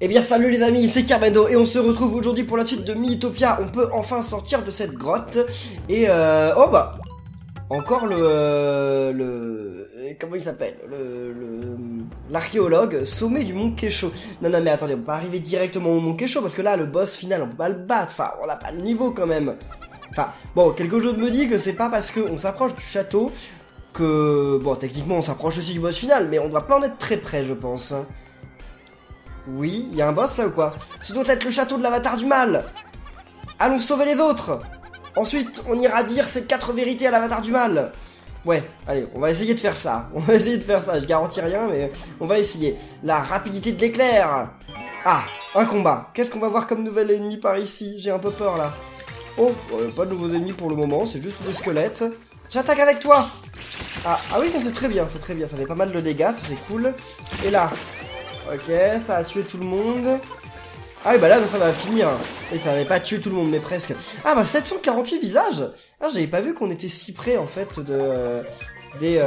Eh bien salut les amis, c'est Carbendo et on se retrouve aujourd'hui pour la suite de Mythopia. On peut enfin sortir de cette grotte et oh bah encore comment il s'appelle, l'archéologue sommet du mont Kesho. Non mais attendez, on peut pas arriver directement au mont Kesho parce que là le boss final on peut pas le battre, enfin on a pas le niveau quand même. Enfin bon, quelque chose me dit que c'est pas parce qu'on s'approche du château que bon techniquement on s'approche aussi du boss final, mais on doit pas en être très près je pense. Oui, il y a un boss là ou quoi? Ce doit être le château de l'avatar du mal. Allons sauver les autres. Ensuite, on ira dire ces 4 vérités à l'avatar du mal. Ouais, allez, on va essayer de faire ça. On va essayer de faire ça, je garantis rien, mais on va essayer. La rapidité de l'éclair. Ah, un combat. Qu'est-ce qu'on va voir comme nouvel ennemi par ici? J'ai un peu peur là. Oh, pas de nouveaux ennemis pour le moment, c'est juste des squelettes. J'attaque avec toi. Ah oui, ça c'est très bien, ça fait pas mal de dégâts, ça c'est cool. Et là... Ok, ça a tué tout le monde. Ah oui, bah là, ça va finir. Et ça n'avait pas tué tout le monde, mais presque. Ah bah 748 visages. Ah, j'avais pas vu qu'on était si près, en fait, des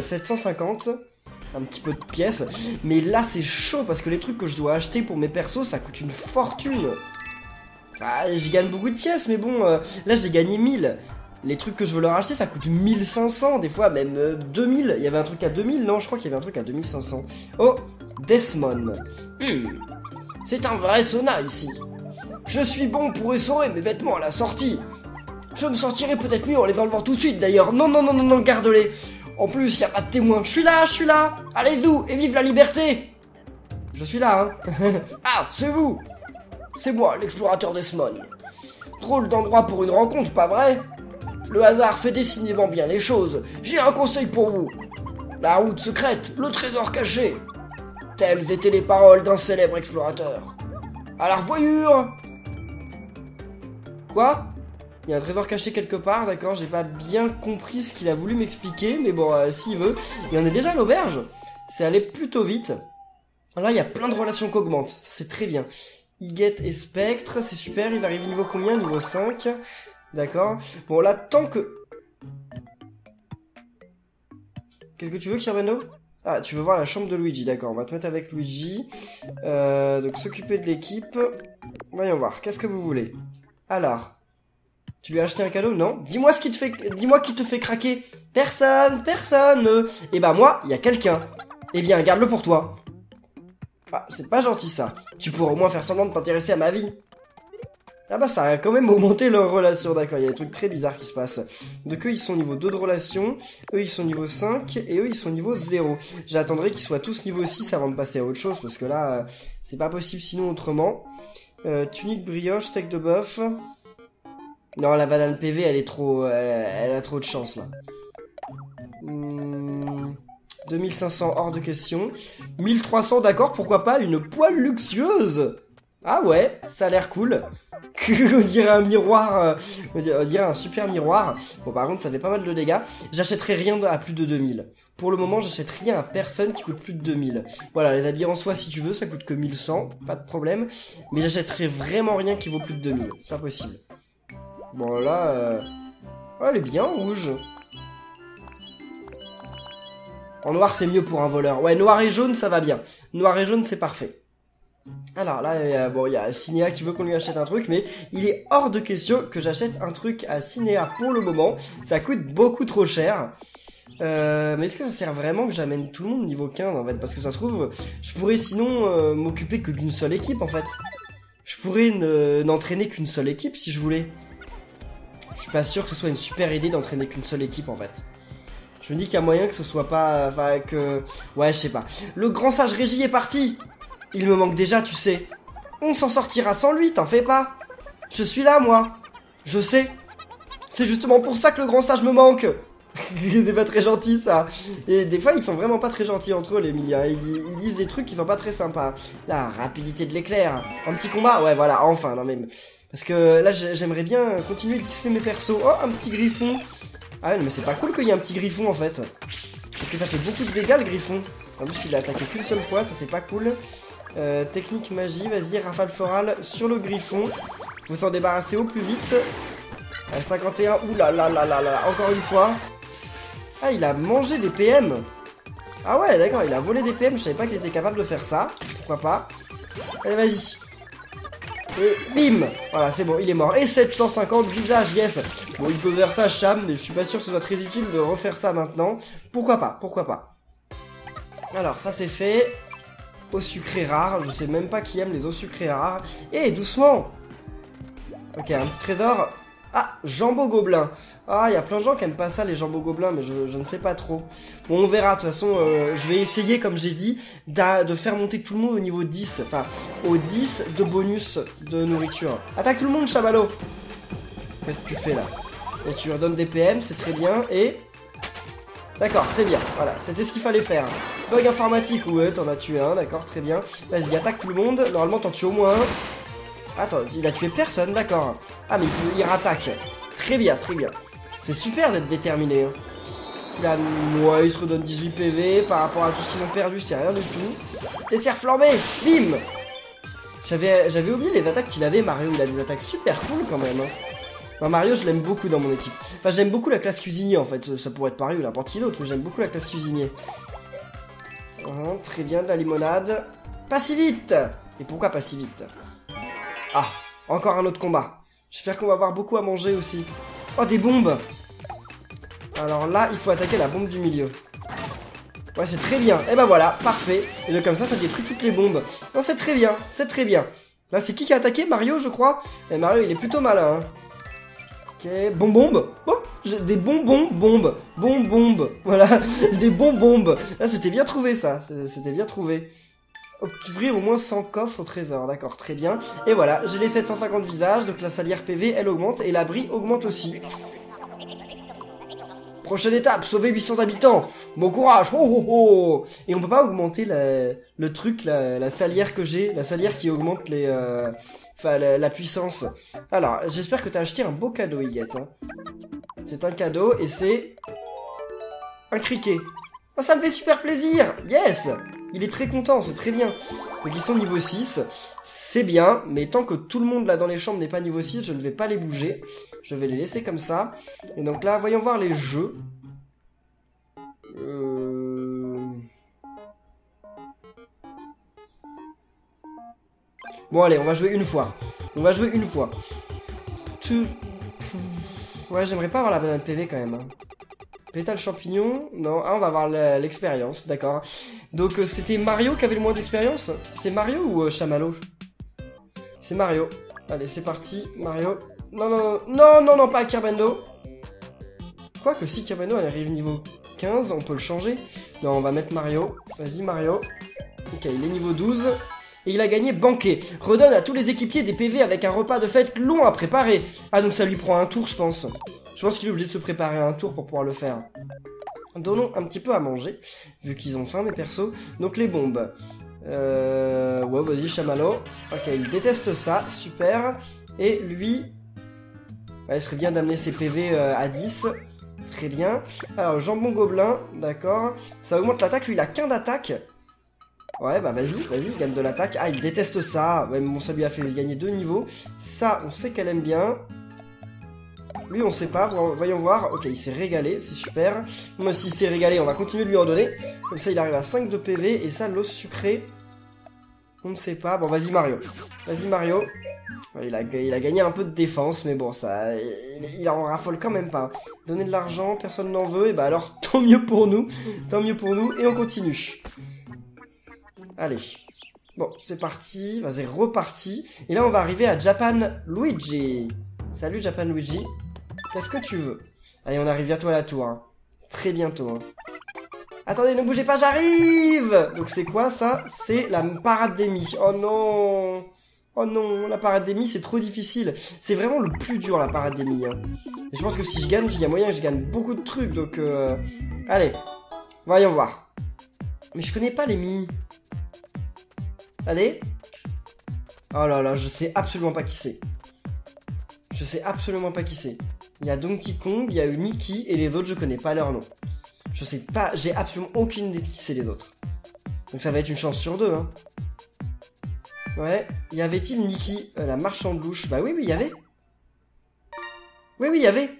750. Un petit peu de pièces. Mais là, c'est chaud, parce que les trucs que je dois acheter pour mes persos, ça coûte une fortune. Ah, j'y gagne beaucoup de pièces, mais bon, là, j'ai gagné 1000. Les trucs que je veux leur acheter, ça coûte 1500, des fois même 2000. Il y avait un truc à 2000, non, je crois qu'il y avait un truc à 2500. Oh, Desmond. C'est un vrai sauna ici. Je suis bon pour essorer mes vêtements à la sortie. Je me sortirai peut-être mieux en les enlevant tout de suite d'ailleurs. Non, garde-les. En plus, il n'y a pas de témoin. Je suis là. Allez-vous et vive la liberté. Je suis là, hein. Ah, c'est vous. C'est moi, l'explorateur Desmond. Drôle d'endroit pour une rencontre, pas vrai? Le hasard fait décidément bien les choses. J'ai un conseil pour vous. La route secrète, le trésor caché. Telles étaient les paroles d'un célèbre explorateur. À la revoyure. Quoi? Il y a un trésor caché quelque part, d'accord, j'ai pas bien compris ce qu'il a voulu m'expliquer, mais bon, s'il veut. Il y en a déjà à l'auberge. C'est allé plutôt vite. Là, il y a plein de relations qui augmentent, ça c'est très bien. Higet et Spectre, c'est super, ils arrivent niveau combien? Niveau 5. D'accord. Bon, là, tant que... Qu'est-ce que tu veux, Kirbeno? Ah, tu veux voir la chambre de Luigi, d'accord. On va te mettre avec Luigi. Donc, s'occuper de l'équipe. Voyons voir, qu'est-ce que vous voulez? Alors, tu lui as acheté un cadeau? Non. Dis-moi ce qui te fait... Dis-moi qui te fait craquer. Personne. Eh ben, moi, il y a quelqu'un. Eh bien, garde-le pour toi. Ah, c'est pas gentil, ça. Tu pourrais au moins faire semblant de t'intéresser à ma vie. Ah bah ça a quand même augmenté leur relation, d'accord, il y a des trucs très bizarres qui se passent. Donc eux ils sont niveau 2 de relation, eux ils sont niveau 5 et eux ils sont niveau 0. J'attendrai qu'ils soient tous niveau 6 avant de passer à autre chose parce que là c'est pas possible sinon autrement. Tunique brioche, steak de bœuf. Non, la banane PV elle est trop... elle a trop de chance là. 2500 hors de question. 1300 d'accord, pourquoi pas une poêle luxueuse. Ah ouais, ça a l'air cool. On dirait un miroir, on dirait un super miroir. Bon, par contre, ça fait pas mal de dégâts. J'achèterai rien à plus de 2000. Pour le moment, j'achète rien à personne qui coûte plus de 2000. Voilà, les habits en soi, si tu veux, ça coûte que 1100, pas de problème. Mais j'achèterai vraiment rien qui vaut plus de 2000. C'est pas possible. Bon, là, oh, elle est bien en rouge. En noir, c'est mieux pour un voleur. Ouais, noir et jaune, ça va bien. Noir et jaune, c'est parfait. Alors là, bon, il y a Cinéa qui veut qu'on lui achète un truc, mais il est hors de question que j'achète un truc à Cinéa pour le moment. Ça coûte beaucoup trop cher. Mais est-ce que ça sert vraiment que j'amène tout le monde niveau 15 en fait? Parce que ça se trouve, je pourrais sinon m'occuper que d'une seule équipe en fait. Je pourrais n'entraîner qu'une seule équipe si je voulais. Je suis pas sûr que ce soit une super idée d'entraîner qu'une seule équipe en fait. Je me dis qu'il y a moyen que ce soit pas... Enfin que... Ouais, je sais pas. Le grand sage Régie est parti. Il me manque déjà, tu sais. On s'en sortira sans lui, t'en fais pas. Je suis là, moi. Je sais. C'est justement pour ça que le grand sage me manque. C'est pas très gentil, ça. Et des fois, ils sont vraiment pas très gentils entre eux, les milliens. Ils disent des trucs qui sont pas très sympas. La rapidité de l'éclair. Un petit combat. Ouais, voilà, enfin, non mais... Parce que là, j'aimerais bien continuer d'XP mes persos. Oh, un petit griffon. Ah ouais, mais c'est pas cool qu'il y ait un petit griffon, en fait. Parce que ça fait beaucoup de dégâts, le griffon. En plus, il a attaqué qu'une seule fois, ça c'est pas cool. Technique magie, vas-y, rafale florale sur le griffon. Faut s'en débarrasser au plus vite. 51, oulala, encore une fois. Ah, il a mangé des PM. Ah ouais, d'accord, il a volé des PM, je savais pas qu'il était capable de faire ça. Pourquoi pas. Allez, vas-y. Et bim. Voilà, c'est bon, il est mort. Et 750 visages, yes. Bon, il peut faire ça, Cham, mais je suis pas sûr que ce soit très utile de refaire ça maintenant. Pourquoi pas, pourquoi pas. Alors, ça c'est fait. Eau sucrée rare, je sais même pas qui aime les eaux sucrées rares. Et doucement. Ok, un petit trésor. Ah, jambon gobelin. Ah, il y a plein de gens qui aiment pas ça, les jambons gobelins, mais je ne sais pas trop. Bon, on verra, de toute façon, je vais essayer, comme j'ai dit, de faire monter tout le monde au niveau 10. Enfin, au 10 de bonus de nourriture. Attaque tout le monde, chamallow. Qu'est-ce que tu fais, là? Et tu redonnes des PM, c'est très bien, et... D'accord, c'est bien, voilà, c'était ce qu'il fallait faire. Bug informatique, ouais, t'en as tué un, d'accord, très bien. Vas-y, attaque tout le monde, normalement t'en tues au moins un. Attends, il a tué personne, d'accord. Ah, mais il rattaque. Très bien, très bien. C'est super d'être déterminé. Hein. Là, ouais, il se redonne 18 PV par rapport à tout ce qu'ils ont perdu, c'est rien du tout. Dessert flambé, bim. J'avais oublié les attaques qu'il avait, Mario. Il a des attaques super cool quand même. Hein. Non, Mario, je l'aime beaucoup dans mon équipe. Enfin, j'aime beaucoup la classe cuisinier en fait. Ça pourrait être Mario ou n'importe qui d'autre, mais j'aime beaucoup la classe cuisinier. Très bien, de la limonade. Pas si vite. Et pourquoi pas si vite? Ah, encore un autre combat. J'espère qu'on va avoir beaucoup à manger aussi. Oh, des bombes. Alors là, il faut attaquer la bombe du milieu. Ouais, c'est très bien. Et ben voilà, parfait. Et donc comme ça détruit toutes les bombes. Non, c'est très bien, c'est très bien. Là, c'est qui a attaqué? Mario, je crois. Et Mario, il est plutôt malin. Hein. Ok, bonbombe. Oh, des bonbons bombes. Bonbombe. Voilà, des bonbombes. Là, c'était bien trouvé, ça. C'était bien trouvé. Ouvrir au moins 100 coffres au trésor, d'accord, très bien. Et voilà, j'ai les 750 visages, donc la salière PV, elle augmente, et l'abri augmente aussi. Prochaine étape, sauver 800 habitants. Bon courage, oh oh oh. Et on peut pas augmenter le truc, la salière que j'ai, la salière qui augmente les... Enfin, la puissance. Alors, j'espère que t'as acheté un beau cadeau, Yguette. Hein. C'est un cadeau, et c'est... un criquet. Oh, ça me fait super plaisir. Yes. Il est très content, c'est très bien. Donc ils sont niveau 6. C'est bien, mais tant que tout le monde là dans les chambres n'est pas niveau 6, je ne vais pas les bouger. Je vais les laisser comme ça. Et donc là, voyons voir les jeux. Bon allez, on va jouer une fois. On va jouer une fois. Ouais, j'aimerais pas avoir la banane PV quand même. Hein. Pétale champignon, non, ah on va avoir l'expérience, d'accord. Donc c'était Mario qui avait le moins d'expérience. C'est Mario ou Chamallow? C'est Mario. Allez, c'est parti, Mario. Non, non, non, non, non, pas Kerbendo. Quoique si Kerbendo elle arrive niveau 15, on peut le changer. Non, on va mettre Mario. Vas-y Mario. Ok, il est niveau 12. Et il a gagné banquet. Redonne à tous les équipiers des PV avec un repas de fête long à préparer. Ah donc ça lui prend un tour je pense. Je pense qu'il est obligé de se préparer un tour pour pouvoir le faire. Donnons un petit peu à manger, vu qu'ils ont faim mes persos. Donc les bombes. Ouais, vas-y, chamallow. Ok, il déteste ça, super. Et lui... Ouais, il serait bien d'amener ses PV à 10. Très bien. Alors, jambon gobelin, d'accord. Ça augmente l'attaque, lui il a qu'un d'attaque. Ouais, bah vas-y, gagne de l'attaque. Ah, il déteste ça. Ouais, mais bon, ça lui a fait gagner 2 niveaux. Ça, on sait qu'elle aime bien. Lui, on sait pas, voyons voir. Ok, il s'est régalé, c'est super. Moi, s'il s'est régalé, on va continuer de lui en donner. Comme ça, il arrive à 5 de PV. Et ça, l'os sucré, on ne sait pas. Bon, vas-y, Mario. Vas-y, Mario. Il a gagné un peu de défense, mais bon, ça, il en raffole quand même pas. Donner de l'argent, personne n'en veut. Et bah alors, tant mieux pour nous. Tant mieux pour nous. Et on continue. Allez. Bon, c'est parti. Vas-y, reparti. Et là, on va arriver à Japan Luigi. Salut, Japan Luigi. Qu'est-ce que tu veux? Allez, on arrive bientôt à la tour. Hein. Très bientôt. Hein. Attendez, ne bougez pas, j'arrive! Donc c'est quoi ça? C'est la parade d'Amy. Oh non! Oh non, la parade d'Amy, c'est trop difficile. C'est vraiment le plus dur, la parade d'Amy. Hein. Et je pense que si je gagne, il y a moyen que je gagne beaucoup de trucs. Donc, allez, voyons voir. Mais je connais pas les Mi. Allez. Oh là là, je sais absolument pas qui c'est. Je sais absolument pas qui c'est. Il y a Donkey Kong, il y a Mickey, et les autres, je connais pas leur nom. Je sais pas, j'ai absolument aucune idée de qui c'est les autres. Donc ça va être une chance sur 2, hein. Ouais, y avait-il Nikki, la marchande louche? Bah oui, il y avait. Oui, il y avait.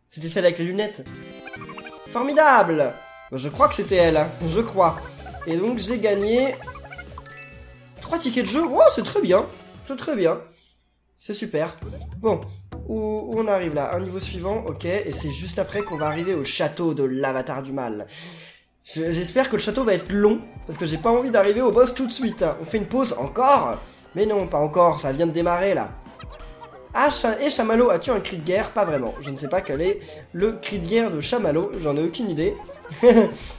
C'était celle avec les lunettes. Formidable! Bah, je crois que c'était elle, hein. Je crois. Et donc j'ai gagné 3 tickets de jeu. Oh, c'est très bien. C'est très bien. C'est super. Bon, où on arrive là? Un niveau suivant, ok. Et c'est juste après qu'on va arriver au château de l'avatar du mal. J'espère que le château va être long, parce que j'ai pas envie d'arriver au boss tout de suite. On fait une pause encore? Mais non, pas encore, ça vient de démarrer là. Ah, et Chamallow, as-tu un cri de guerre? Pas vraiment. Je ne sais pas quel est le cri de guerre de Chamallow, j'en ai aucune idée.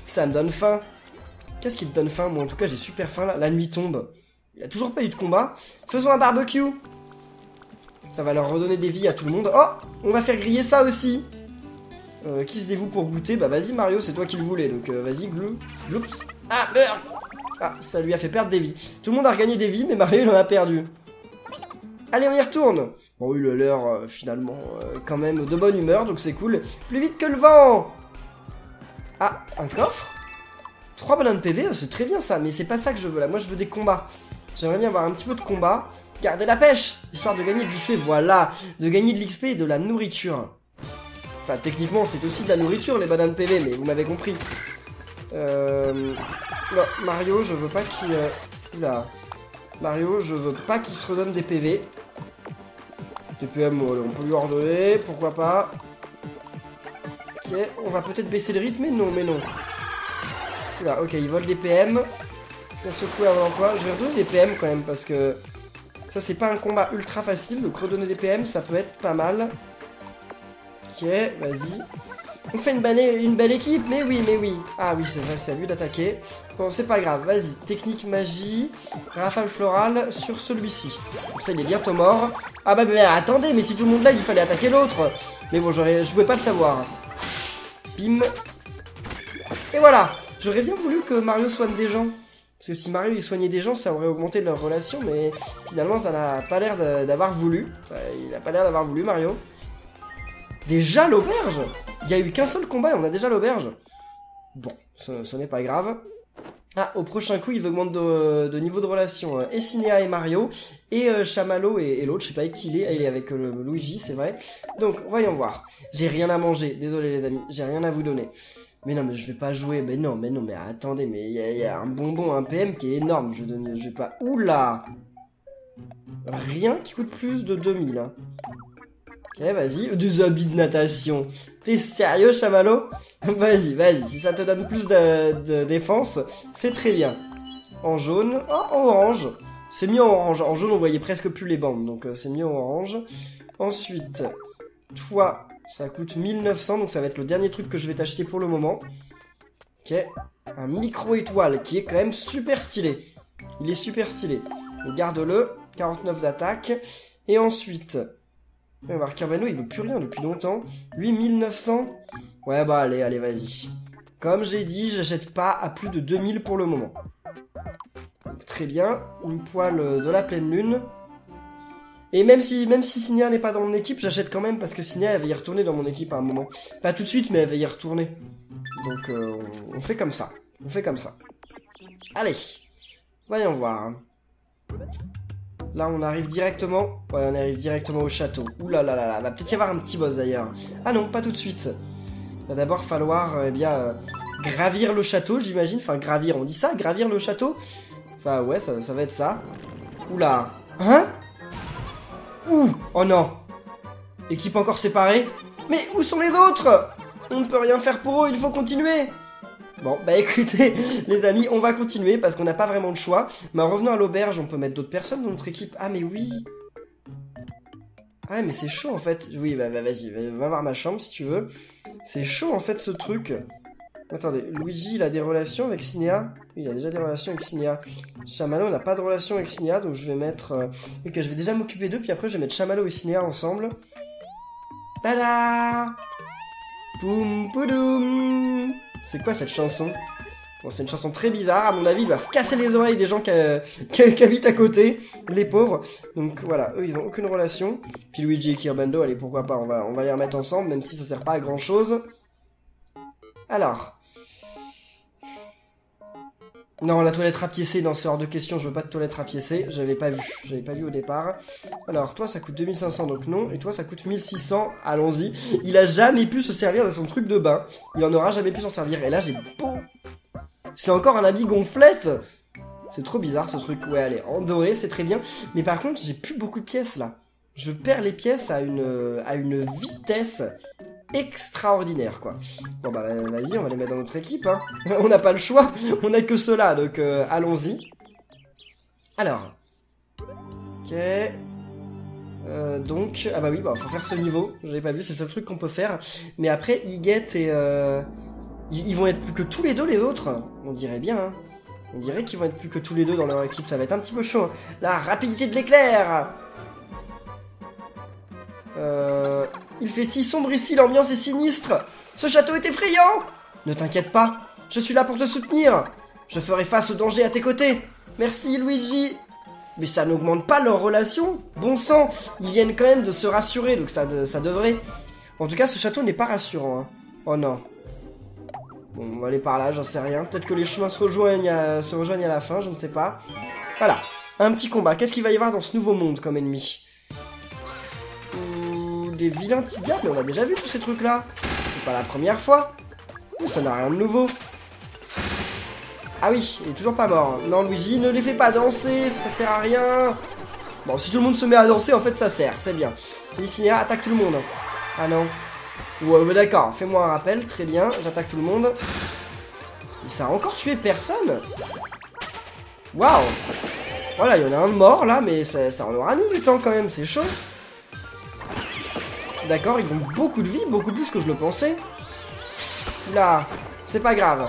Ça me donne faim. Qu'est-ce qui te donne faim? Moi en tout cas j'ai super faim là, la nuit tombe. Il n'y a toujours pas eu de combat. Faisons un barbecue. Ça va leur redonner des vies à tout le monde. Oh, on va faire griller ça aussi. Qui se dévoue pour goûter? Bah vas-y Mario, c'est toi qui le voulais, donc vas-y, gloops. Ah, meurs. Ah, ça lui a fait perdre des vies. Tout le monde a regagné des vies, mais Mario il en a perdu. Allez, on y retourne. Bon, il a l'air finalement quand même de bonne humeur, donc c'est cool. Plus vite que le vent. Ah, un coffre. 3 bananes PV, c'est très bien ça, mais c'est pas ça que je veux là. Moi je veux des combats. J'aimerais bien avoir un petit peu de combat. Gardez la pêche, histoire de gagner de l'XP, voilà. De gagner de l'XP et de la nourriture. Enfin, techniquement, c'est aussi de la nourriture, les bananes PV, mais vous m'avez compris. Non, Mario, je veux pas qu'il... Oula. Mario, je veux pas qu'il se redonne des PV. Des PMO, on peut lui ordonner, pourquoi pas. Ok, on va peut-être baisser le rythme, mais non, Oula, ok, il vole des PM. Il a secoué avant l'emploi. Je vais redonner des PM quand même, parce que... Ça, c'est pas un combat ultra facile, donc redonner des PM, ça peut être pas mal. Ok, vas-y. On fait une belle équipe, mais oui. Ah oui, c'est vrai, c'est à lui d'attaquer. Bon, c'est pas grave, vas-y. Technique magie, rafale florale sur celui-ci. Comme ça, il est bientôt mort. Ah bah, mais attendez, mais si tout le monde là, il fallait attaquer l'autre. Mais bon, je pouvais pas le savoir. Bim. Et voilà. J'aurais bien voulu que Mario soigne des gens. Parce que si Mario il soignait des gens, ça aurait augmenté leur relation, mais finalement ça n'a pas l'air d'avoir voulu. Il a pas l'air d'avoir voulu, Mario. Déjà l'auberge? Il n'y a eu qu'un seul combat et on a déjà l'auberge. Bon, ce n'est pas grave. Ah, au prochain coup, ils augmentent de niveau de relation. Et Cinéa et Mario, et Chamallow et l'autre, je sais pas avec qui il est. Ah, il est avec Luigi, c'est vrai. Donc, voyons voir. J'ai rien à manger, désolé les amis, j'ai rien à vous donner. Mais non, mais je vais pas jouer. Mais non, mais attendez, mais il y a un bonbon, un PM qui est énorme. Je vais pas... Oula! Rien qui coûte plus de 2000. Hein. Ok, vas-y. Des habits de natation. T'es sérieux, Chamallow? Vas-y. Si ça te donne plus de défense, c'est très bien. En jaune. Oh, en orange. C'est mieux en orange. En jaune, on voyait presque plus les bandes. Donc, c'est mieux en orange. Ensuite, toi... Ça coûte 1900, donc ça va être le dernier truc que je vais t'acheter pour le moment. Ok, un micro-étoile qui est quand même super stylé. Il est super stylé. Garde-le, 49 d'attaque. Et ensuite, on va voir Kerbano, il veut plus rien depuis longtemps. Lui, 1900. Ouais, bah allez, vas-y. Comme j'ai dit, j'achète pas à plus de 2000 pour le moment. Donc, très bien, une poêle de la pleine lune. Et même si Cinéa n'est pas dans mon équipe, j'achète quand même parce que Cinéa elle va y retourner dans mon équipe à un moment. Pas tout de suite, mais elle va y retourner. Donc on fait comme ça. Allez, voyons voir. Là on arrive directement. Ouais, on arrive directement au château. Ouh là là là là, va peut-être y avoir un petit boss d'ailleurs. Ah non, pas tout de suite. Il va d'abord falloir gravir le château, j'imagine. Enfin gravir, on dit ça, gravir le château. Enfin ouais, ça va être ça. Oula. Hein? Ouh, oh non. Équipe encore séparée. Mais où sont les autres? On ne peut rien faire pour eux, il faut continuer. Bon, bah écoutez, les amis, on va continuer parce qu'on n'a pas vraiment de choix. Mais en revenant à l'auberge, on peut mettre d'autres personnes dans notre équipe. Ah mais oui. Ah mais c'est chaud en fait. Oui, bah vas-y, va voir ma chambre si tu veux. C'est chaud en fait ce truc. Attendez, Luigi il a des relations avec Cinéa. Oui, il a déjà des relations avec Cinéa. Chamallow n'a pas de relation avec Cinéa, donc je vais mettre... Ok, je vais déjà m'occuper d'eux, puis après je vais mettre Chamallow et Cinéa ensemble. Tada! Poum poudoum! C'est quoi cette chanson? Bon, c'est une chanson très bizarre, à mon avis, ils doivent casser les oreilles des gens qui habitent à côté, les pauvres. Donc voilà, eux ils ont aucune relation. Puis Luigi et Kirbando, allez pourquoi pas, on va les remettre ensemble, même si ça sert pas à grand chose. Alors... Non, la toilette rapiécée, non, c'est hors de question, je veux pas de toilette rapiécée, j'avais pas vu au départ. Alors, toi ça coûte 2500, donc non, et toi ça coûte 1600, allons-y. Il a jamais pu se servir de son truc de bain, il en aura jamais pu s'en servir, et là j'ai beau... C'est encore un habit gonflette. C'est trop bizarre ce truc. Ouais, allez, en doré, c'est très bien. Mais par contre, j'ai plus beaucoup de pièces là. Je perds les pièces à une vitesse extraordinaire, quoi. Bon bah vas-y, on va les mettre dans notre équipe, hein. On n'a pas le choix, on a que cela, donc allons-y. Alors. Ok. Donc, ah bah oui, bah faut faire ce niveau. J'avais pas vu, c'est le seul truc qu'on peut faire. Mais après, Higet et... ils vont être plus que tous les deux, les autres. On dirait bien, hein. On dirait qu'ils vont être plus que tous les deux dans leur équipe. Ça va être un petit peu chaud. La rapidité de l'éclair. Il fait si sombre ici, l'ambiance est sinistre. Ce château est effrayant. Ne t'inquiète pas, je suis là pour te soutenir. Je ferai face au danger à tes côtés. Merci, Luigi. Mais ça n'augmente pas leur relation. Bon sang, ils viennent quand même de se rassurer, donc ça devrait. En tout cas, ce château n'est pas rassurant, hein. Oh non. Bon, on va aller par là, j'en sais rien. Peut-être que les chemins se rejoignent à la fin, je ne sais pas. Voilà, un petit combat. Qu'est-ce qu'il va y avoir dans ce nouveau monde comme ennemi? Des vilains petits diables, mais on a déjà vu tous ces trucs-là. C'est pas la première fois. Ça n'a rien de nouveau. Ah oui, il est toujours pas mort. Non, Luigi, ne les fais pas danser, ça sert à rien. Bon, si tout le monde se met à danser, en fait, ça sert, c'est bien. Ici, attaque tout le monde. Ah non. Ouais, mais d'accord, fais-moi un rappel, très bien, j'attaque tout le monde. Et ça a encore tué personne. Waouh. Voilà, il y en a un de mort, là, mais ça en aura mis du temps, quand même, c'est chaud. D'accord, ils ont beaucoup de vie, beaucoup plus que je le pensais. Là, c'est pas grave.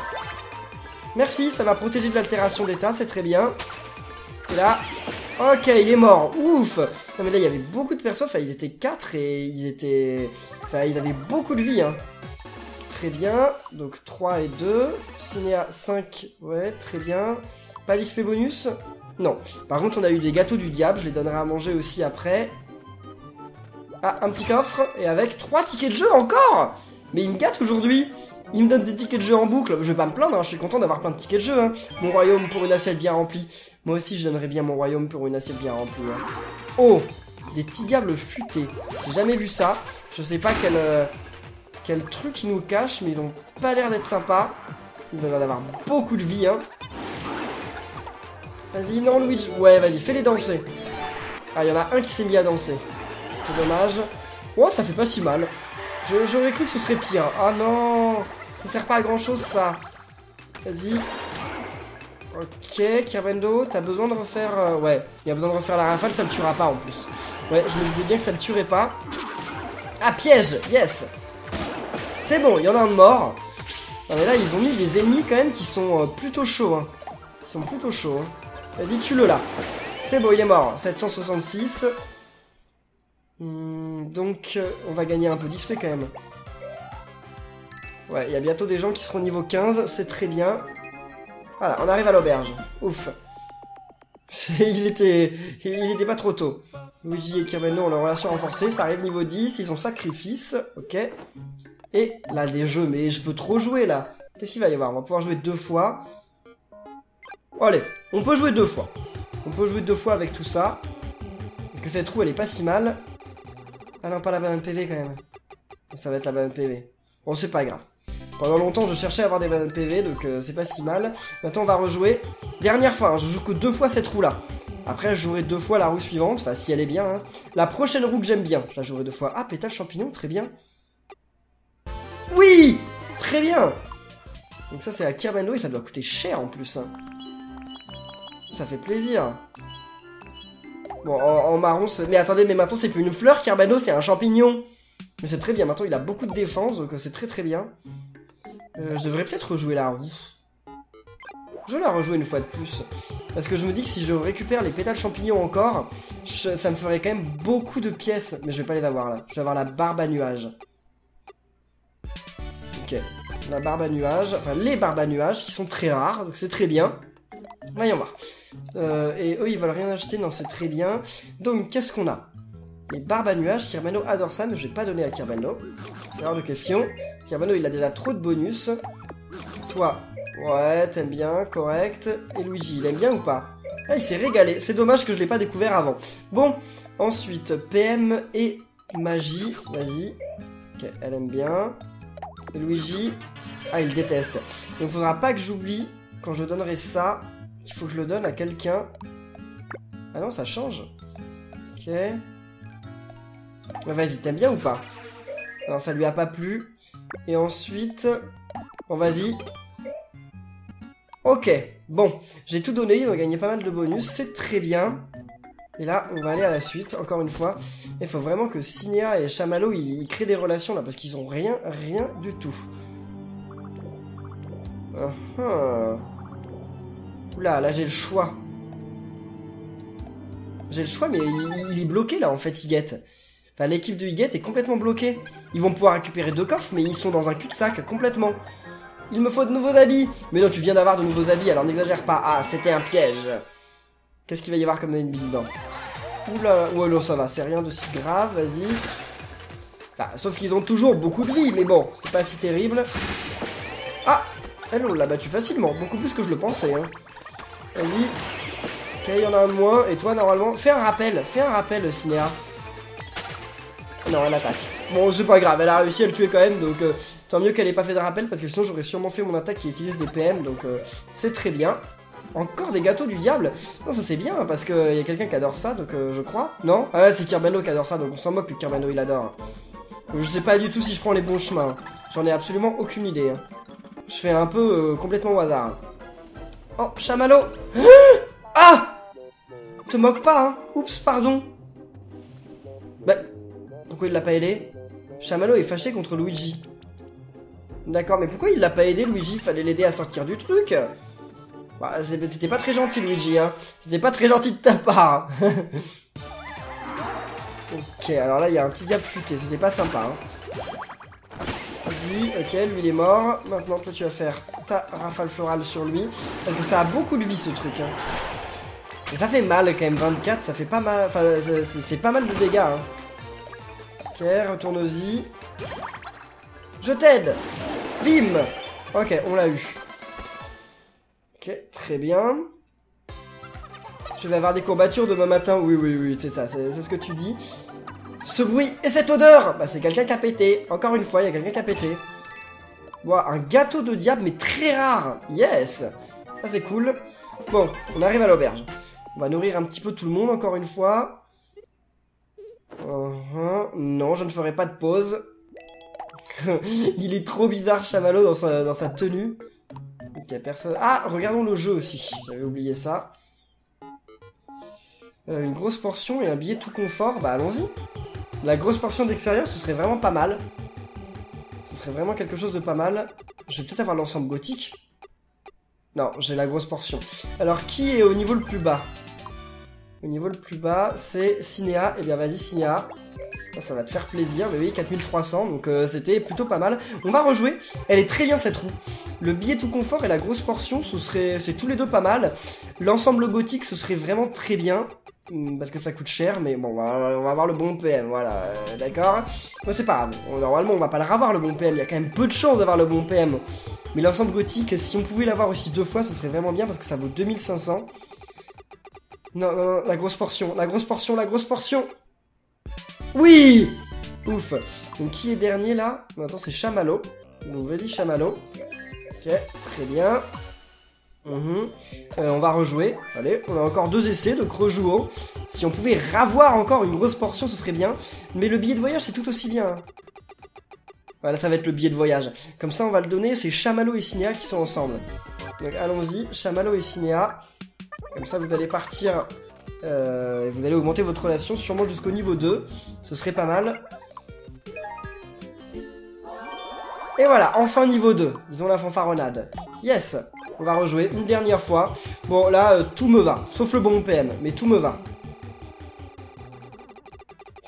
Merci, ça m'a protégé de l'altération d'état, c'est très bien. Et là, ok, il est mort, ouf. Non mais là, il y avait beaucoup de personnes, enfin, ils étaient 4 et ils étaient... Enfin, ils avaient beaucoup de vie, hein. Très bien, donc 3 et 2. Cinéa 5, ouais, très bien. Pas d'XP bonus? Non. Par contre, on a eu des gâteaux du diable, je les donnerai à manger aussi après. Ah, un petit coffre, et avec 3 tickets de jeu encore. Mais il me gâte aujourd'hui. Il me donne des tickets de jeu en boucle. Je vais pas me plaindre, hein, je suis content d'avoir plein de tickets de jeu. Hein. Mon royaume pour une assiette bien remplie. Moi aussi, je donnerais bien mon royaume pour une assiette bien remplie. Hein. Oh, des petits diables futés. J'ai jamais vu ça. Je sais pas quel truc ils nous cachent, mais ils ont pas l'air d'être sympas. Ils ont l'air d'avoir beaucoup de vie. Hein. Vas-y, non, Luigi. Ouais, vas-y, fais-les danser. Ah, il y en a un qui s'est mis à danser. C'est dommage. Oh, ça fait pas si mal. J'aurais cru que ce serait pire. Ah non, ça sert pas à grand chose ça. Vas-y. Ok, Kirbendo, t'as besoin de refaire... ouais, il y a besoin de refaire la rafale, ça le tuera pas en plus. Ouais, je me disais bien que ça le tuerait pas. Ah, piège, yes. C'est bon, il y en a un de mort. Non mais là, ils ont mis des ennemis quand même qui sont plutôt chauds. Hein. Ils sont plutôt chauds. Hein. Vas-y, tue-le là. C'est bon, il est mort. 766. Donc, on va gagner un peu d'XP quand même. Ouais, il y a bientôt des gens qui seront niveau 15, c'est très bien. Voilà, on arrive à l'auberge. Ouf. il était pas trop tôt. Luigi et Kirbendo ont leur relation renforcée, ça arrive niveau 10, ils ont sacrifice, ok. Et là, des jeux, mais je peux trop jouer là. Qu'est-ce qu'il va y avoir? On va pouvoir jouer 2 fois. Oh, allez, on peut jouer 2 fois. On peut jouer 2 fois avec tout ça. Parce que cette roue, elle est pas si mal. Ah non, pas la banane PV quand même. Ça va être la banane PV. Bon, c'est pas grave. Pendant longtemps, je cherchais à avoir des bananes PV, donc c'est pas si mal. Maintenant, on va rejouer. Dernière fois, hein, je joue que 2 fois cette roue-là. Après, je jouerai 2 fois la roue suivante, enfin, si elle est bien. Hein. La prochaine roue que j'aime bien, je la jouerai 2 fois. Ah, pétale champignon, très bien. Oui, très bien. Donc ça, c'est à Kirbendo et ça doit coûter cher en plus. Hein. Ça fait plaisir. Bon, en marron, mais attendez, mais maintenant c'est plus une fleur, Kirbendo, c'est un champignon. Mais c'est très bien, maintenant il a beaucoup de défense, donc c'est très très bien. Je devrais peut-être rejouer la roue. Je la rejoue une fois de plus. Parce que je me dis que si je récupère les pétales champignons encore, ça me ferait quand même beaucoup de pièces. Mais je vais pas les avoir là, je vais avoir la barbe à nuages. Ok, la barbe à nuages, enfin les barbes à nuages qui sont très rares, donc c'est très bien. Voyons voir. Et eux, ils veulent rien acheter, non, c'est très bien. Donc, qu'est-ce qu'on a? Les barbes à nuages, Kirbendo adore ça, mais je vais pas donner à Kirbendo. C'est hors de question. Kirbendo, il a déjà trop de bonus. Toi, ouais, t'aimes bien, correct. Et Luigi, il aime bien ou pas? Ah, il s'est régalé. C'est dommage que je l'ai pas découvert avant. Bon, ensuite, PM et magie. Vas-y. Ok, elle aime bien. Et Luigi, ah, il déteste. Donc, faudra pas que j'oublie, quand je donnerai ça, qu'il faut que je le donne à quelqu'un. Ah non, ça change. Ok. Ouais, vas-y, t'aimes bien ou pas? Non, ça lui a pas plu. Et ensuite... Bon, vas-y. Ok. Bon, j'ai tout donné, ils ont gagné pas mal de bonus, c'est très bien. Et là, on va aller à la suite, encore une fois. Il faut vraiment que Cinéa et Chamallow, ils créent des relations, là, parce qu'ils ont rien du tout. Oula, là, j'ai le choix. J'ai le choix, mais il est bloqué, là, en fait, Higet. Enfin, l'équipe de Higet est complètement bloquée. Ils vont pouvoir récupérer 2 coffres, mais ils sont dans un cul-de-sac, complètement. Il me faut de nouveaux habits. Mais non, tu viens d'avoir de nouveaux habits, alors n'exagère pas. Ah, c'était un piège. Qu'est-ce qu'il va y avoir comme ennemi dedans? Oula, ouais, non, ça va, c'est rien de si grave, vas-y. Enfin, sauf qu'ils ont toujours beaucoup de vie, mais bon, c'est pas si terrible. Ah, elle, on l'a battu facilement, beaucoup plus que je le pensais, hein. Vas-y. Ok, il y en a un de moins, et toi, normalement, fais un rappel, Cinéa. Non, elle attaque. Bon, c'est pas grave, elle a réussi à le tuer quand même, donc tant mieux qu'elle ait pas fait de rappel, parce que sinon j'aurais sûrement fait mon attaque qui utilise des PM, donc c'est très bien. Encore des gâteaux du diable? Non, ça c'est bien, parce qu'il y a quelqu'un qui adore ça, donc je crois. Non? Ah, c'est Kirbeno qui adore ça, donc on s'en moque que Kirbeno il adore. Donc, je sais pas du tout si je prends les bons chemins. J'en ai absolument aucune idée. Hein. Je fais un peu complètement au hasard. Oh, Chamallow! Ah! Te moque pas, hein? Oups, pardon. Bah, pourquoi il l'a pas aidé? Chamallow est fâché contre Luigi. D'accord, mais pourquoi il l'a pas aidé, Luigi? Fallait l'aider à sortir du truc. Bah, c'était pas très gentil, Luigi, hein. C'était pas très gentil de ta part. Ok, alors là, il y a un petit diable futé. C'était pas sympa, hein. Vas-y, ok, lui, il est mort. Maintenant, toi, tu vas faire ta rafale florale sur lui. Parce que ça a beaucoup de vie, ce truc, hein. Et ça fait mal, quand même. 24, ça fait pas mal. Enfin, c'est pas mal de dégâts, hein. Ok, retourne-y. Je t'aide. Bim. Ok, on l'a eu. Ok, très bien. Je vais avoir des courbatures demain matin. Oui, c'est ça, c'est ce que tu dis. Ce bruit et cette odeur, bah c'est quelqu'un qui a pété. Encore une fois, il y a quelqu'un qui a pété. Wow, un gâteau de diable, mais très rare. Yes. Ça, c'est cool. Bon, on arrive à l'auberge. On va nourrir un petit peu tout le monde, encore une fois. Non, je ne ferai pas de pause. Il est trop bizarre, Chamallow, dans sa tenue. Ok, personne... Ah, regardons le jeu aussi. J'avais oublié ça. Une grosse portion et un billet tout confort. Bah, allons-y. La grosse portion d'expérience, ce serait vraiment pas mal. Ce serait vraiment quelque chose de pas mal. Je vais peut-être avoir l'ensemble gothique. Non, j'ai la grosse portion. Alors, qui est au niveau le plus bas? Au niveau le plus bas, c'est Cinéa. Eh bien, vas-y, Cinéa. Ça va te faire plaisir, mais oui, 4300, donc c'était plutôt pas mal. On va rejouer, elle est très bien cette roue. Le billet tout confort et la grosse portion, c'est tous les deux pas mal. L'ensemble gothique, ce serait vraiment très bien, parce que ça coûte cher, mais bon, on va avoir le bon PM, voilà, d'accord. Moi c'est pas grave, normalement on va pas le revoir le bon PM, il y a quand même peu de chances d'avoir le bon PM. Mais l'ensemble gothique, si on pouvait l'avoir aussi 2 fois, ce serait vraiment bien, parce que ça vaut 2500. Non, la grosse portion, la grosse portion, la grosse portion. Oui! Ouf. Donc qui est dernier là? Maintenant c'est Chamallow. Donc vas-y Chamallow. Ok, très bien. On va rejouer. Allez, on a encore 2 essais, donc rejouons. Si on pouvait ravoir encore une grosse portion, ce serait bien. Mais le billet de voyage, c'est tout aussi bien. Voilà, ça va être le billet de voyage. Comme ça, on va le donner. C'est Chamallow et Cinéa qui sont ensemble. Donc allons-y, Chamallow et Cinéa. Comme ça, vous allez partir... vous allez augmenter votre relation sûrement jusqu'au niveau 2. Ce serait pas mal. Et voilà, enfin niveau 2. Ils ont la fanfaronnade. Yes. On va rejouer une dernière fois. Bon là, tout me va. Sauf le bon PM, mais tout me va.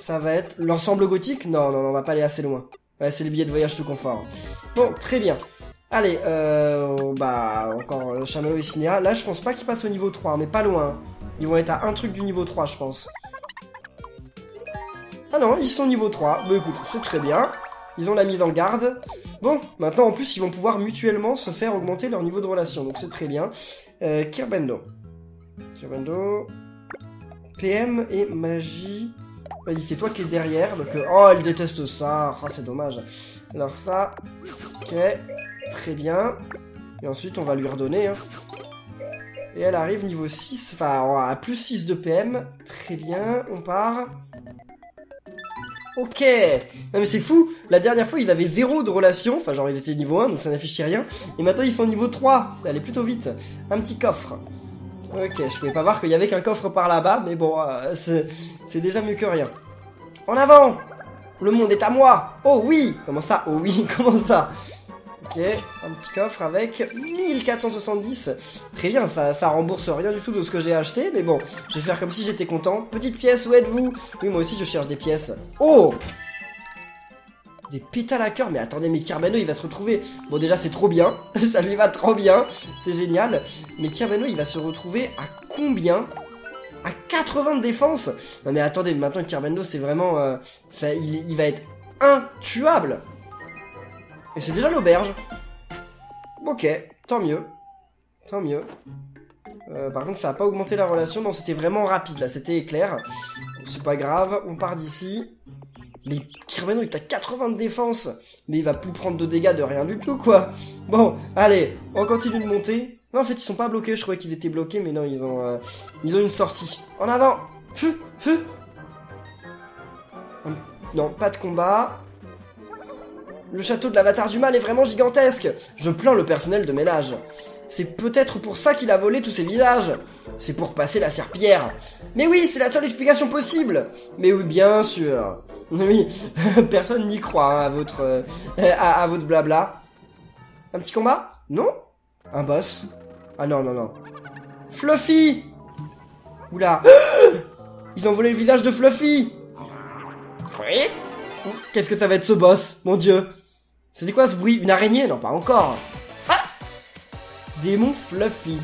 Ça va être l'ensemble gothique. Non, on va pas aller assez loin. Ouais, c'est le billet de voyage tout confort. Bon, très bien. Allez, bah, encore Chamallow et Cinéa. Là, je pense pas qu'ils passent au niveau 3, mais pas loin. Ils vont être à un truc du niveau 3, je pense. Ah non, ils sont niveau 3. Bah écoute, c'est très bien. Ils ont la mise en garde. Bon, maintenant, en plus, ils vont pouvoir mutuellement se faire augmenter leur niveau de relation. Donc c'est très bien. Kirbeno. PM et magie. Vas-y, c'est toi qui es derrière. Donc, oh, elle déteste ça. Oh, c'est dommage. Alors ça... Ok, très bien. Et ensuite, on va lui redonner, hein. Et elle arrive niveau 6, enfin à plus 6 de PM. Très bien, on part. Ok. Non mais c'est fou. La dernière fois ils avaient 0 de relation. Enfin genre ils étaient niveau 1 donc ça n'affichait rien. Et maintenant ils sont niveau 3. Ça allait plutôt vite. Un petit coffre. Ok, je pouvais pas voir qu'il y avait qu'un coffre par là-bas. Mais bon, c'est déjà mieux que rien. En avant. Le monde est à moi. Oh oui. Comment ça? Oh oui, comment ça? Ok, un petit coffre avec 1470. Très bien, ça rembourse rien du tout de ce que j'ai acheté. Mais bon, je vais faire comme si j'étais content. Petite pièce, où êtes-vous? Oui, moi aussi je cherche des pièces. Oh! Des pétales à cœur. Mais attendez, mais Kirbano il va se retrouver. Bon déjà c'est trop bien. Ça lui va trop bien. C'est génial. Mais Kirbano il va se retrouver à combien? À 80 de défense. Non mais attendez, maintenant Kirbano c'est vraiment... il va être intuable. Et c'est déjà l'auberge. Ok, tant mieux. Tant mieux. Par contre, ça n'a pas augmenté la relation. Non, c'était vraiment rapide, là. C'était éclair. Bon, c'est pas grave, on part d'ici. Mais Kirbano, il est à 80 de défense. Mais il va plus prendre de dégâts de rien du tout, quoi. Bon, allez, on continue de monter. Non, en fait, ils sont pas bloqués. Je croyais qu'ils étaient bloqués, mais non, ils ont une sortie. En avant. Non, pas de combat. Le château de l'avatar du mal est vraiment gigantesque. Je plains le personnel de ménage. C'est peut-être pour ça qu'il a volé tous ces villages. C'est pour passer la serpillière. Mais oui, c'est la seule explication possible. Mais oui, bien sûr. Oui, personne n'y croit hein, à votre blabla. Un petit combat? Non? Un boss? Ah non, non, non. Fluffy! Oula. Ils ont volé le visage de Fluffy. Oui? Qu'est-ce que ça va être ce boss? Mon dieu. C'était quoi ce bruit? Une araignée? Non, pas encore. Ah! Démon Fluffy.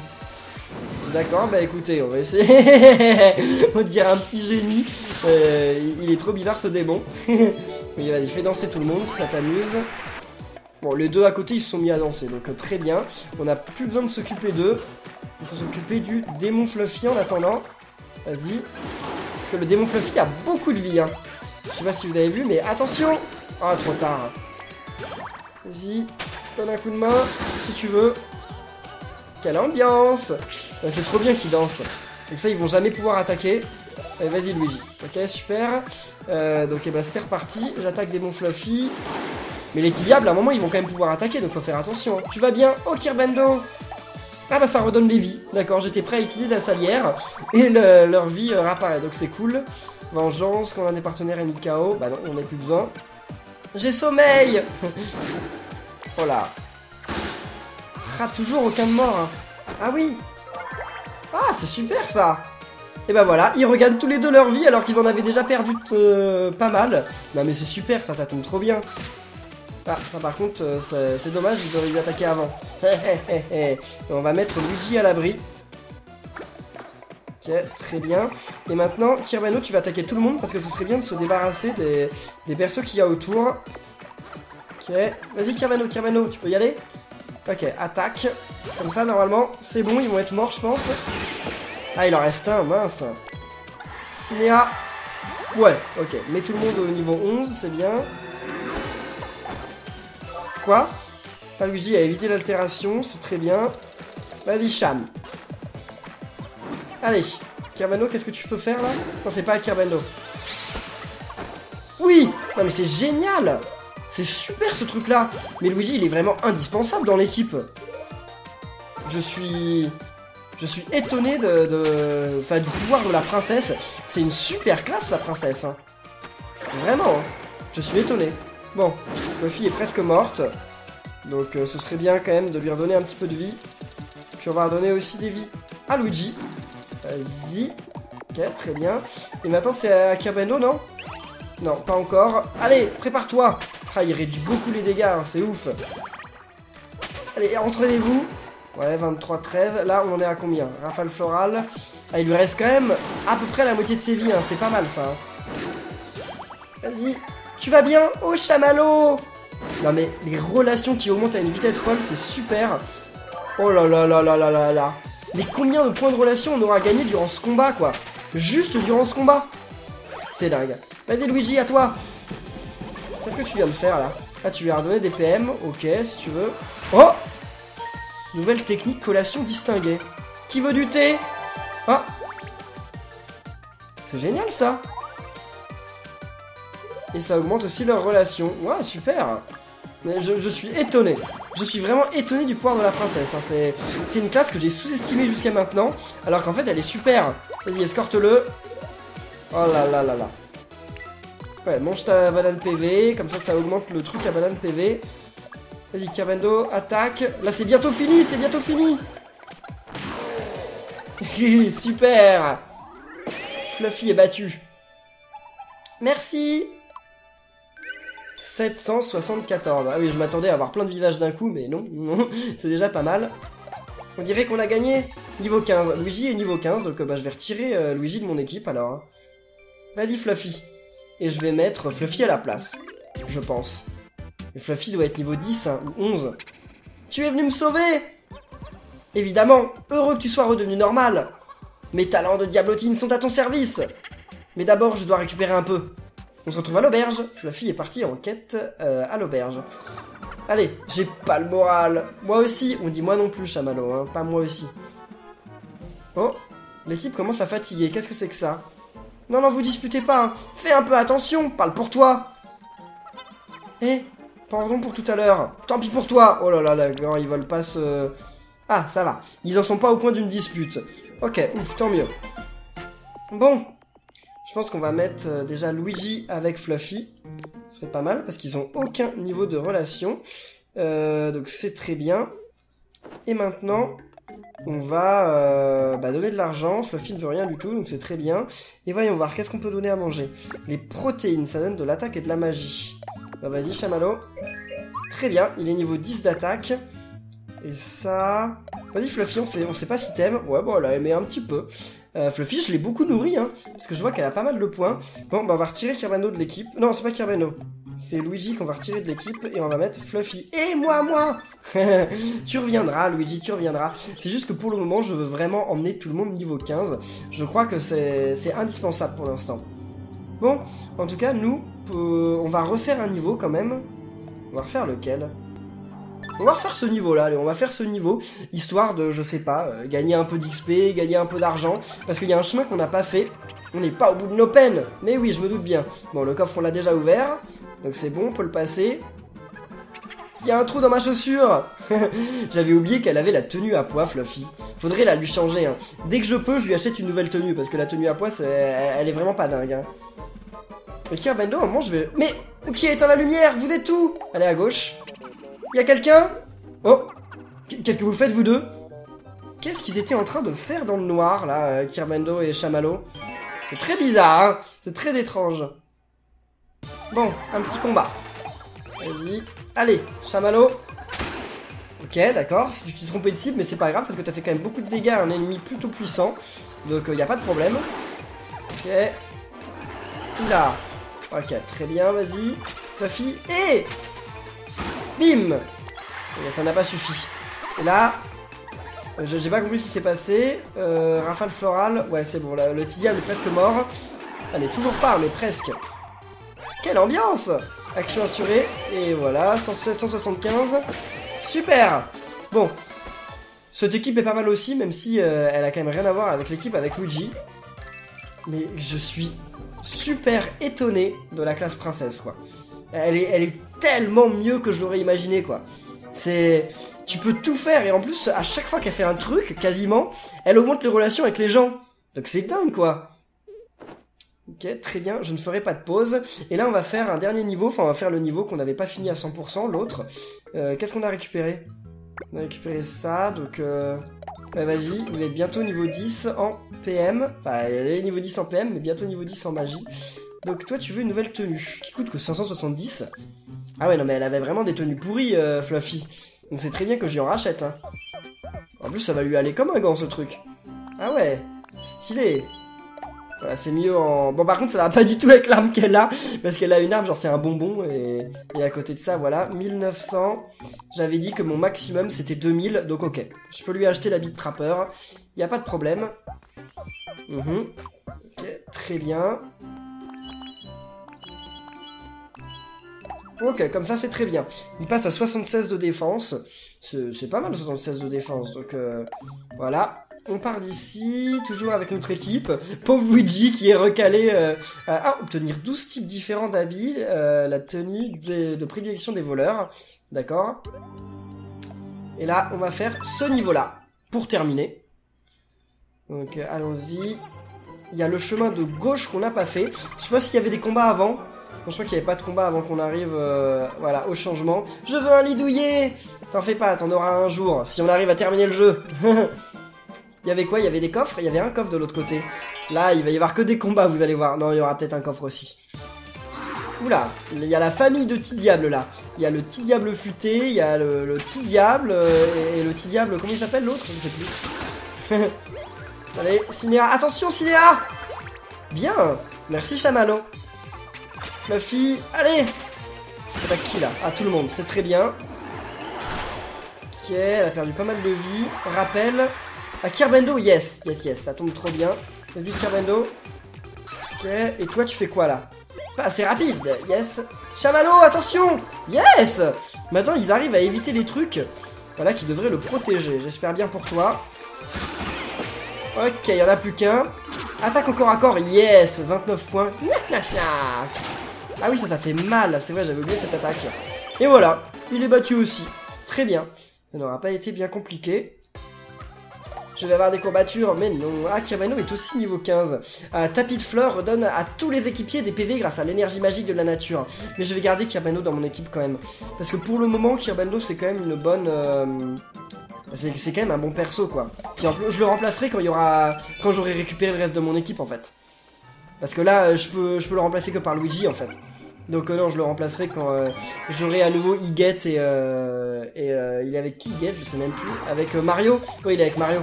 D'accord, bah écoutez, on va essayer. On dirait un petit génie. Il est trop bizarre ce démon. Mais vas-y, fais danser tout le monde si ça t'amuse. Bon, les deux à côté ils se sont mis à danser, donc très bien. On n'a plus besoin de s'occuper d'eux. On peut s'occuper du démon Fluffy en attendant. Vas-y. Parce que le démon Fluffy a beaucoup de vie, hein. Je sais pas si vous avez vu, mais attention! Ah, trop tard. Vas-y, donne un coup de main, si tu veux. Quelle ambiance! C'est trop bien qu'ils dansent. Comme ça, ils vont jamais pouvoir attaquer. Allez, vas-y, Luigi. Ok, super. Donc, eh ben, c'est reparti. J'attaque Démon Fluffy. Mais les diables, à un moment, ils vont quand même pouvoir attaquer, donc faut faire attention. Tu vas bien? Oh, Kirbando! Ah bah ça redonne les vies. D'accord, j'étais prêt à utiliser la salière. Et leur vie réapparaît, donc c'est cool. Vengeance, quand un des partenaires est mis KO. Bah non, on n'a plus besoin. J'ai sommeil. Oh là. Ah, toujours aucun de mort. Hein. Ah oui. Ah, c'est super ça. Et bah voilà, ils regagnent tous les deux leur vie alors qu'ils en avaient déjà perdu pas mal. Non mais c'est super, ça tombe trop bien. Ah, ça par contre, c'est dommage, ils auraient dû attaquer avant. On va mettre Luigi à l'abri. Ok, très bien. Et maintenant, Kirbano, tu vas attaquer tout le monde parce que ce serait bien de se débarrasser des persos qu'il y a autour. Ok, vas-y Kirbano, tu peux y aller? Ok, attaque. Comme ça, normalement, c'est bon, ils vont être morts, je pense. Ah, il en reste un, mince. Cinéa. Ouais, ok, mets tout le monde au niveau 11, c'est bien. Quoi? Luigi a évité l'altération, c'est très bien. Vas-y, Cham. Allez, Kirbano, qu'est-ce que tu peux faire là? Non, c'est pas Kirbano. Oui! Non mais c'est génial! C'est super ce truc là! Mais Luigi, il est vraiment indispensable dans l'équipe. Je suis étonné du pouvoir de la princesse. C'est une super classe la princesse. Hein. Vraiment, hein. Je suis étonné. Bon, Fluffy est presque morte. Donc ce serait bien quand même de lui redonner un petit peu de vie. Puis on va redonner aussi des vies à Luigi. Vas-y. Ok, très bien. Et maintenant c'est à Kirbano, non? Non, pas encore. Allez, prépare-toi. Ah, il réduit beaucoup les dégâts, hein, c'est ouf. Allez, entraînez-vous. Ouais, 23-13. Là, on en est à combien? Rafale florale. Ah, il lui reste quand même à peu près la moitié de ses vies, hein. C'est pas mal ça. Hein. Vas-y. Tu vas bien? Oh, chamallow! Non mais les relations qui augmentent à une vitesse folle, c'est super. Oh là là là là là là là. Mais combien de points de relation on aura gagné durant ce combat, quoi? Juste durant ce combat. C'est dingue. Vas-y Luigi, à toi. Qu'est-ce que tu viens de faire là? Ah, tu lui as redonné des PM, ok, si tu veux. Oh! Nouvelle technique collation distinguée. Qui veut du thé? Ah. C'est génial ça. Et ça augmente aussi leur relation. Ouais, super. Mais je suis étonné. Je suis vraiment étonné du pouvoir de la princesse. Hein. C'est une classe que j'ai sous-estimée jusqu'à maintenant. Alors qu'en fait, elle est super. Vas-y, escorte-le. Oh là là là là. Ouais, mange ta banane PV. Comme ça augmente le truc à banane PV. Vas-y, Kirbendo, attaque. Là, c'est bientôt fini. C'est bientôt fini. Super. Fluffy est battu. Merci. 774. Ah oui, je m'attendais à avoir plein de visages d'un coup, mais non, non, c'est déjà pas mal. On dirait qu'on a gagné. Niveau 15. Luigi est niveau 15, donc bah, je vais retirer Luigi de mon équipe, alors. Vas-y, Fluffy. Et je vais mettre Fluffy à la place, je pense. Et Fluffy doit être niveau 10, hein, ou 11. Tu es venu me sauver! Évidemment, heureux que tu sois redevenu normal. Mes talents de diablotine sont à ton service. Mais d'abord, je dois récupérer un peu. On se retrouve à l'auberge. Fluffy est parti en quête à l'auberge. Allez, j'ai pas le moral. Moi aussi. On dit moi non plus, Chamallow, hein, pas moi aussi. Oh, l'équipe commence à fatiguer. Qu'est-ce que c'est que ça? Non, non, vous disputez pas. Hein. Fais un peu attention. Parle pour toi. Eh, pardon pour tout à l'heure. Tant pis pour toi. Oh là là, d'accord, ils veulent pas se... Ah, ça va. Ils en sont pas au point d'une dispute. Ok, ouf, tant mieux. Bon. Je pense qu'on va mettre déjà Luigi avec Fluffy. Ce serait pas mal, parce qu'ils ont aucun niveau de relation. Donc c'est très bien. Et maintenant, on va donner de l'argent. Fluffy ne veut rien du tout, donc c'est très bien. Et voyons voir, qu'est-ce qu'on peut donner à manger? Les protéines, ça donne de l'attaque et de la magie. Bah vas-y, Chamallow. Très bien, il est niveau 10 d'attaque. Et ça... Vas-y, Fluffy, on sait pas si t'aimes. Ouais, bon, elle a aimé un petit peu. Fluffy, je l'ai beaucoup nourri, hein, parce que je vois qu'elle a pas mal de points. Bon, bah on va retirer Kirbeno de l'équipe. Non, c'est pas Kirbeno. C'est Luigi qu'on va retirer de l'équipe et on va mettre Fluffy. Et moi Tu reviendras, Luigi, tu reviendras. C'est juste que pour le moment, je veux vraiment emmener tout le monde niveau 15. Je crois que c'est indispensable pour l'instant. Bon, en tout cas, nous, on va refaire un niveau quand même. On va refaire lequel ? On va refaire ce niveau-là, allez, on va faire ce niveau, histoire de, je sais pas, gagner un peu d'XP, gagner un peu d'argent, parce qu'il y a un chemin qu'on n'a pas fait, on n'est pas au bout de nos peines, mais oui, je me doute bien. Bon, le coffre, on l'a déjà ouvert, donc c'est bon, on peut le passer. Il y a un trou dans ma chaussure. J'avais oublié qu'elle avait la tenue à pois, Fluffy. Faudrait la lui changer, hein. Dès que je peux, je lui achète une nouvelle tenue, parce que la tenue à pois, elle est vraiment pas dingue, hein. Ok, à un moment, je vais... Mais, qui a éteint la lumière? Vous êtes où? Allez, à gauche. Y'a quelqu'un? Oh, qu'est-ce que vous faites, vous deux? Qu'est-ce qu'ils étaient en train de faire dans le noir, là, Kirbendo et Chamallow? C'est très bizarre, hein. C'est très étrange. Bon, un petit combat. Vas-y. Allez, Chamallow. Ok, d'accord. Si tu t'es trompé de cible, mais c'est pas grave, parce que t'as fait quand même beaucoup de dégâts à un ennemi plutôt puissant. Donc, y a pas de problème. Ok. Oula. Ok, très bien, vas-y. Fluffy, et... Bim! Et ça n'a pas suffi. Et là, j'ai pas compris ce qui s'est passé. Rafale florale, ouais c'est bon, le Tidiane est presque mort. Ah mais toujours pas, mais presque. Quelle ambiance! Action assurée, et voilà, 775. Super! Bon, cette équipe est pas mal aussi, même si elle a quand même rien à voir avec l'équipe avec Luigi. Mais je suis super étonné de la classe princesse, quoi. Elle est tellement mieux que je l'aurais imaginé, quoi. Tu peux tout faire, et en plus, à chaque fois qu'elle fait un truc, quasiment, elle augmente les relations avec les gens. Donc c'est dingue, quoi. Ok, très bien, je ne ferai pas de pause. Et là, on va faire un dernier niveau, enfin, on va faire le niveau qu'on n'avait pas fini à 100%, l'autre. Qu'est-ce qu'on a récupéré? On a récupéré ça, donc... Ouais, vas-y, vous êtes bientôt niveau 10 en PM. Enfin, elle est niveau 10 en PM, mais bientôt niveau 10 en magie. Donc toi, tu veux une nouvelle tenue, qui coûte que 570. Ah ouais, non, mais elle avait vraiment des tenues pourries, Fluffy. Donc c'est très bien que j'y en rachète, hein. En plus, ça va lui aller comme un gant, ce truc. Ah ouais, stylé. Voilà, c'est mieux en... Bon, par contre, ça va pas du tout avec l'arme qu'elle a, parce qu'elle a une arme, genre c'est un bonbon, et à côté de ça, voilà, 1900. J'avais dit que mon maximum, c'était 2000, donc ok. Je peux lui acheter l'habit de trappeur, y a pas de problème. Ok, très bien. Ok, comme ça c'est très bien. Il passe à 76 de défense. C'est pas mal 76 de défense, donc voilà. on part d'ici, toujours avec notre équipe. Pauvre Luigi qui est recalé à obtenir 12 types différents d'habits, la tenue de prédilection des voleurs. D'accord. Et là, on va faire ce niveau-là, pour terminer. Donc, allons-y. Il y a le chemin de gauche qu'on n'a pas fait. Je sais pas s'il y avait des combats avant. Non, je crois qu'il n'y avait pas de combat avant qu'on arrive voilà, au changement. Je veux un lit douillet. T'en fais pas, t'en auras un jour, si on arrive à terminer le jeu. Il y avait quoi? Il y avait des coffres? Il y avait un coffre de l'autre côté. Là, il va y avoir que des combats, vous allez voir. Non, il y aura peut-être un coffre aussi. Oula, il y a la famille de petits diables là. Il y a le petit diable futé, il y a le petit diable, et le petit diable, comment il s'appelle l'autre? Je ne sais plus. Allez, Cinéa, attention Cinéa! Bien, merci Chamallow. Fluffy, allez! C'est qui là? Ah, tout le monde, c'est très bien. Ok, elle a perdu pas mal de vie. Rappel. Ah, Kirbendo, yes, ça tombe trop bien. Vas-y Kirbendo. Ok, et toi tu fais quoi là? Ah, c'est rapide, yes. Chamallow, attention! Yes! Maintenant, ils arrivent à éviter les trucs, voilà, qui devraient le protéger. J'espère bien pour toi. Ok, il n'y en a plus qu'un. Attaque au corps à corps, yes! 29 points. Ah oui, ça fait mal. C'est vrai, j'avais oublié cette attaque. Et voilà, il est battu aussi. Très bien. Ça n'aura pas été bien compliqué. Je vais avoir des courbatures, mais non. Ah, Kirbendo est aussi niveau 15. Tapis de fleurs redonne à tous les équipiers des PV grâce à l'énergie magique de la nature. Mais je vais garder Kirbendo dans mon équipe quand même. Parce que pour le moment, Kirbendo c'est quand même une bonne... C'est quand même un bon perso quoi. Puis en plus, je le remplacerai quand j'aurai récupéré le reste de mon équipe en fait. Parce que là, je peux le remplacer que par Luigi en fait. Donc non, je le remplacerai quand j'aurai à nouveau Iget et il est avec qui Iget? Je sais même plus. Avec Mario. Oui, il est avec Mario.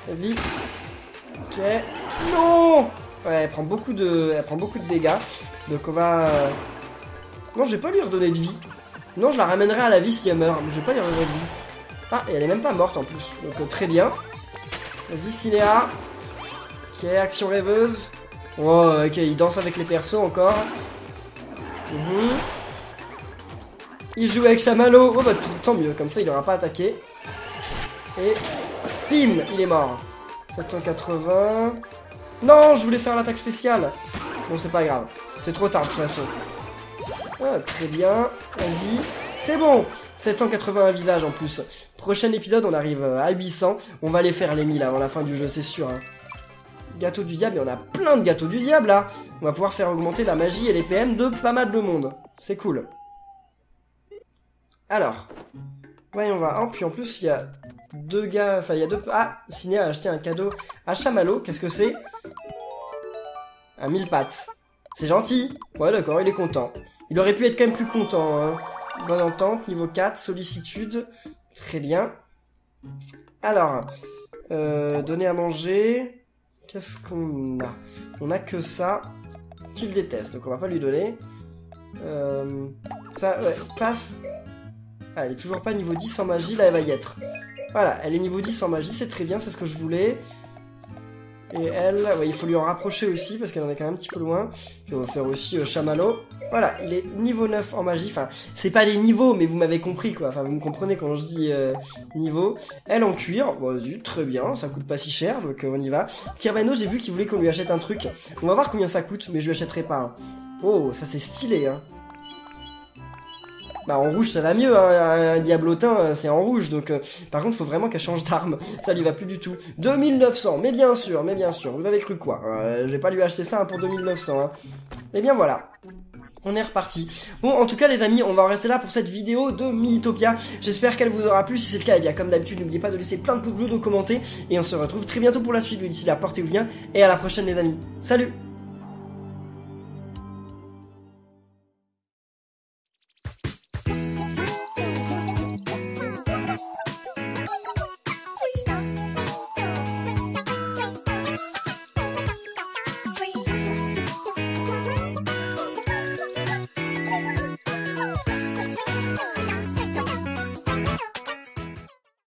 Vas-y. Ok. Non. Ouais, elle prend beaucoup de dégâts. Donc on va... Non, je vais pas lui redonner de vie. Non, je la ramènerai à la vie si elle meurt. Mais je vais pas lui redonner de vie. Ah, et elle est même pas morte en plus. Donc très bien. Vas-y, Cinéa. Ok, action rêveuse. Oh, ok, il danse avec les persos encore. Il joue avec Chamallow. Oh bah tant mieux, comme ça il n'aura pas attaqué. Et bim, il est mort. 780. Non, je voulais faire l'attaque spéciale. Bon, c'est pas grave. C'est trop tard de toute façon. Ah, très bien. Vas-y. C'est bon. 781 visages en plus. Prochain épisode, on arrive à 800. On va les faire les 1000 avant la fin du jeu, c'est sûr. Hein. Gâteau du diable, et on a plein de gâteaux du diable là. On va pouvoir faire augmenter la magie et les PM de pas mal de monde. C'est cool. Alors, voyons voir. Oh, puis en plus, il y a deux gars. Enfin, il y a deux. Ah, Ciné a acheté un cadeau à Chamallow. Qu'est-ce que c'est? Un 1000 pattes. C'est gentil. Ouais, d'accord, il est content. Il aurait pu être quand même plus content. Hein. Bonne entente, niveau 4, sollicitude. Très bien. Alors, donner à manger. Qu'est-ce qu'on a? On a que ça. Qu'il déteste, donc on va pas lui donner. Ça, ouais, passe. Ah, elle est toujours pas niveau 10 en magie, là elle va y être. Voilà, elle est niveau 10 en magie, c'est très bien, c'est ce que je voulais. Et elle, ouais, il faut lui en rapprocher aussi, parce qu'elle en est quand même un petit peu loin. Puis on va faire aussi Chamallow. Voilà, il est niveau 9 en magie. Enfin, c'est pas les niveaux, mais vous m'avez compris, quoi. Enfin, vous me comprenez quand je dis niveau. Elle en cuir, vas-y, très bien, ça coûte pas si cher, donc on y va. Kirbendo, j'ai vu qu'il voulait qu'on lui achète un truc. On va voir combien ça coûte, mais je lui achèterai pas. Hein. Oh, ça c'est stylé, hein. Bah en rouge ça va mieux, hein. Un diablotin c'est en rouge, donc par contre faut vraiment qu'elle change d'arme, ça lui va plus du tout. 2900, mais bien sûr, vous avez cru quoi? Je vais pas lui acheter ça hein, pour 2900, hein. Mais bien voilà. On est reparti. Bon, en tout cas les amis, on va en rester là pour cette vidéo de Miitopia. J'espère qu'elle vous aura plu. Si c'est le cas, eh bien comme d'habitude, n'oubliez pas de laisser plein de pouces bleus, de commenter. Et on se retrouve très bientôt pour la suite. D'ici là, portez-vous bien. Et à la prochaine les amis. Salut!